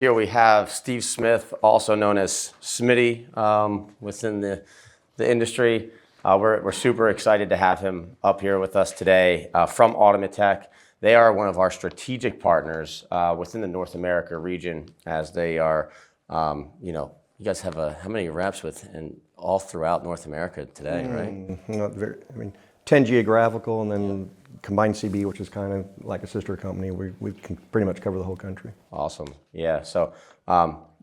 Here we have Steve Smith, also known as Smitty, within the industry. We're super excited to have him up here with us today from AUTOMATECH. They are one of our strategic partners within the North America region, as they are, you guys have how many reps and all throughout North America today, right? Not very, 10 geographical, and then combined CB, which is kind of like a sister company. We can pretty much cover the whole country. Awesome. Yeah. So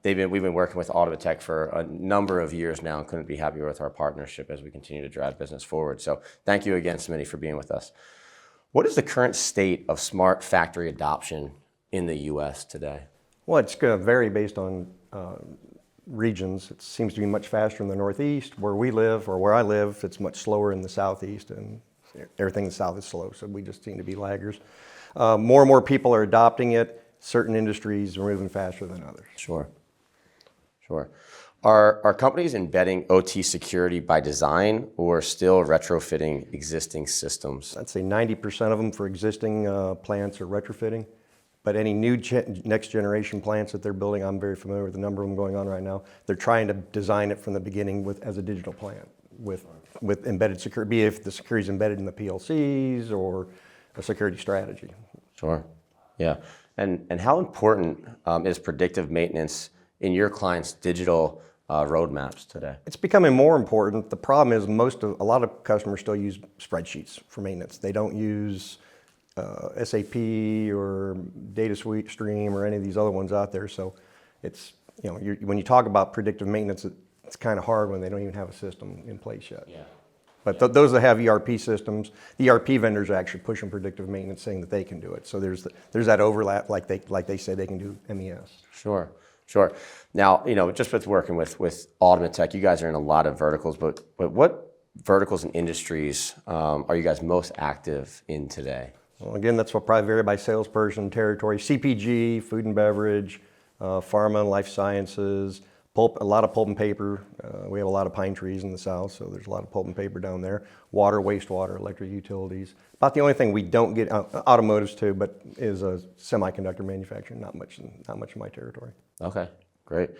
we've been working with AUTOMATECH for a number of years now, and couldn't be happier with our partnership as we continue to drive business forward. So thank you again, Smitty, for being with us. What is the current state of smart factory adoption in the U.S. today? Well, it's going to vary based on regions. It seems to be much faster in the Northeast. Where we live, or where I live, it's much slower in the Southeast, and everything in the South is slow, so we just seem to be laggers. More and more people are adopting it. Certain industries are moving faster than others. Sure. Are companies embedding OT security by design or still retrofitting existing systems? I'd say 90% of them for existing plants are retrofitting. But any new next generation plants that they're building, I'm very familiar with the number of them going on right now. They're trying to design it from the beginning as a digital plant with embedded security, be it if the security is embedded in the PLCs or a security strategy. Sure. Yeah. And how important is predictive maintenance in your clients' digital roadmaps today? It's becoming more important. The problem is a lot of customers still use spreadsheets for maintenance. They don't use SAP or Data Suite Stream or any of these other ones out there. So it's, when you talk about predictive maintenance, it's kind of hard when they don't even have a system in place yet. Yeah. But those that have ERP systems, the ERP vendors are actually pushing predictive maintenance, saying that they can do it. So there's that overlap, like they say they can do MES. Sure. Now, just with working with AUTOMATECH, you guys are in a lot of verticals, but what verticals and industries are you guys most active in today? Well, again, that's what probably vary by salesperson, territory. CPG, food and beverage, pharma and life sciences, pulp, a lot of pulp and paper. We have a lot of pine trees in the south, so there's a lot of pulp and paper down there. Water, wastewater, electric utilities. About the only thing we don't get, automotives too, but is a semiconductor manufacturing. Not much in my territory. Okay, great.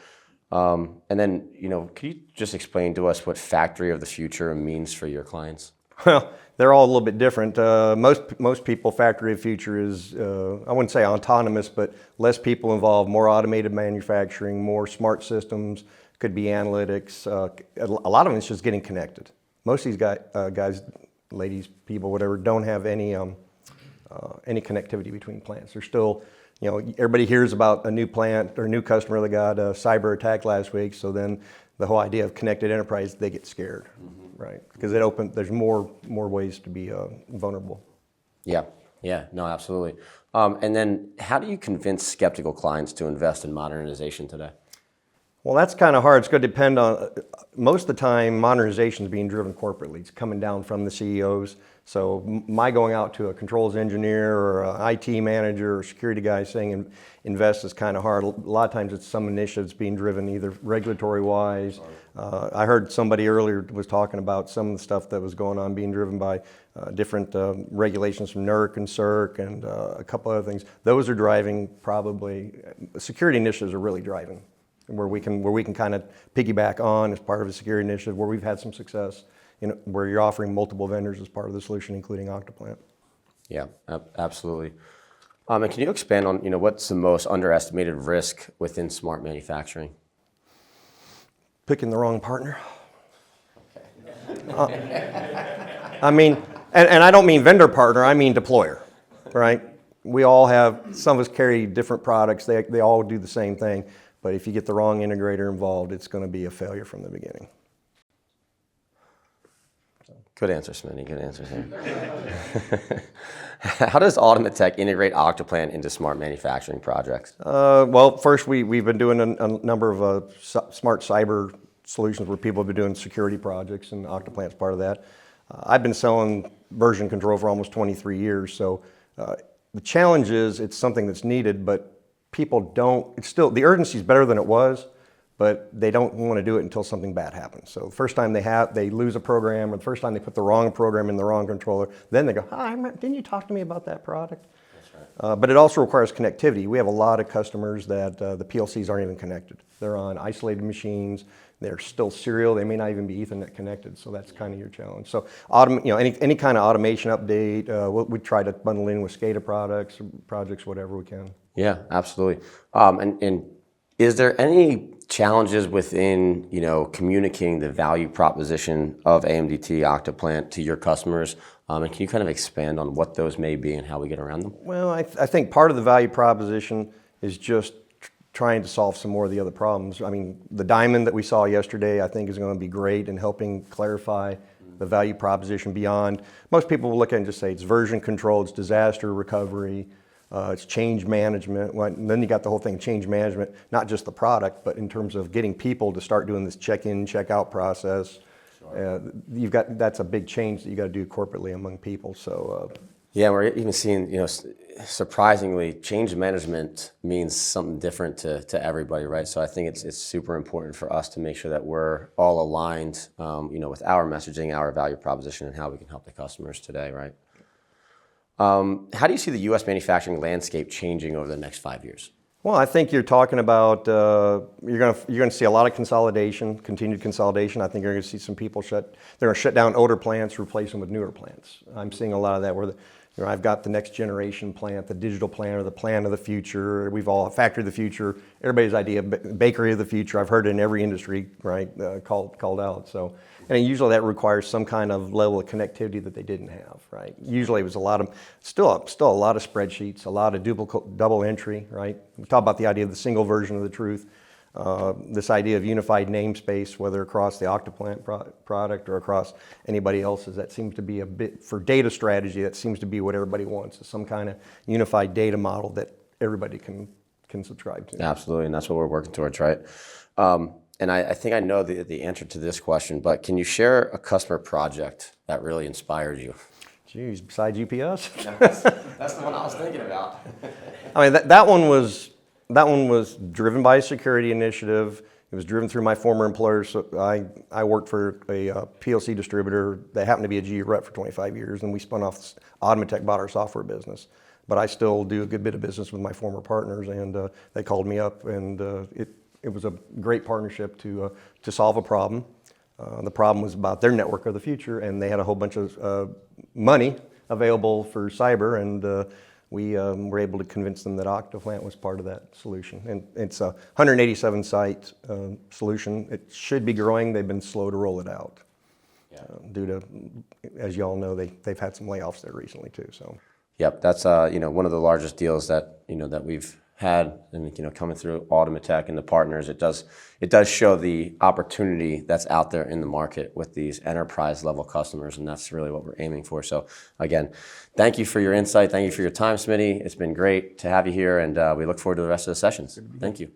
And then, could you just explain to us what factory of the future means for your clients? Well, they're all a little bit different. Most people, factory of future is, I wouldn't say autonomous, but less people involved, more automated manufacturing, more smart systems, could be analytics. A lot of it's just getting connected. Most of these guys, ladies, people, whatever, don't have any connectivity between plants. They're still, everybody hears about a new plant or a new customer that got a cyber attack last week, so then the whole idea of connected enterprise, they get scared, right? Because there's more ways to be vulnerable. Yeah, no, absolutely. And then how do you convince skeptical clients to invest in modernization today? Well, that's kind of hard. It's going to depend on, most of the time, modernization is being driven corporately. It's coming down from the CEOs. So my going out to a controls engineer or an IT manager or security guy saying invest is kind of hard. A lot of times it's some initiatives being driven either regulatory-wise. I heard somebody earlier was talking about some of the stuff that was going on being driven by different regulations from NERC and CERC and a couple other things. Those are driving probably, security initiatives are really driving. Where we can kind of piggyback on as part of a security initiative where we've had some success, where you're offering multiple vendors as part of the solution, including Octoplant. Yeah, absolutely. And can you expand on what's the most underestimated risk within smart manufacturing? Picking the wrong partner. I mean, and I don't mean vendor partner, I mean deployer, right? We all have, some of us carry different products, they all do the same thing. But if you get the wrong integrator involved, it's going to be a failure from the beginning. Good answer, Smitty. Good answer here. How does AUTOMATECH integrate Octoplant into smart manufacturing projects? Well, first we've been doing a number of smart cyber solutions where people have been doing security projects, and Octoplant's part of that. I've been selling version control for almost 23 years, so the challenge is it's something that's needed, but people don't, it's still, the urgency is better than it was, but they don't want to do it until something bad happens. So the first time they lose a program, or the first time they put the wrong program in the wrong controller, then they go, hi, didn't you talk to me about that product? But it also requires connectivity. We have a lot of customers that the PLCs aren't even connected. They're on isolated machines. They're still serial. They may not even be Ethernet connected. So that's kind of your challenge. So any kind of automation update, we try to bundle in with SCADA projects, whatever we can. Yeah, absolutely. And is there any challenges within, communicating the value proposition of AMDT Octoplant to your customers? And can you kind of expand on what those may be and how we get around them? Well, I think part of the value proposition is just trying to solve some more of the other problems. I mean, the diamond that we saw yesterday, I think is going to be great in helping clarify the value proposition beyond. Most people will look at it and just say it's version control, it's disaster recovery, it's change management. And then you got the whole thing, change management, not just the product, but in terms of getting people to start doing this check-in, check-out process. That's a big change that you got to do corporately among people. So yeah, we're even seeing, surprisingly, change management means something different to everybody, right? So I think it's super important for us to make sure that we're all aligned, with our messaging, our value proposition, and how we can help the customers today, right? How do you see the U.S. manufacturing landscape changing over the next 5 years? Well, I think you're talking about you're going to see a lot of consolidation, continued consolidation. I think you're going to see some people they're going to shut down older plants, replace them with newer plants. I'm seeing a lot of that where I've got the next generation plant, the digital plant, or the plant of the future. We've all factory of the future. Everybody's idea, bakery of the future. I've heard it in every industry, right? Called out. So, and usually that requires some kind of level of connectivity that they didn't have, right? Usually it was still a lot of spreadsheets, a lot of double entry, right? We talk about the idea of the single version of the truth. This idea of unified namespace, whether across the Octoplant product or across anybody else's, that seems to be a bit, for data strategy, that seems to be what everybody wants, is some kind of unified data model that everybody can subscribe to. Absolutely, and that's what we're working towards, right? And I think I know the answer to this question, but can you share a customer project that really inspired you? Geez, besides UPS? That's the one I was thinking about. I mean, that one was driven by a security initiative. It was driven through my former employer. So I worked for a PLC distributor that happened to be a GE rep for 25 years, and we spun off. AUTOMATECH bought our software business. But I still do a good bit of business with my former partners, and they called me up, and it was a great partnership to solve a problem. The problem was about their network of the future, and they had a whole bunch of money available for cyber, and we were able to convince them that Octoplant was part of that solution. And it's a 187 site solution. It should be growing. They've been slow to roll it out due to, as you all know, they've had some layoffs there recently too. So. Yep, that's one of the largest deals that that we've had, and coming through AUTOMATECH and the partners, it does show the opportunity that's out there in the market with these enterprise level customers, and that's really what we're aiming for. So again, thank you for your insight, thank you for your time, Smitty. It's been great to have you here, and we look forward to the rest of the sessions. Thank you.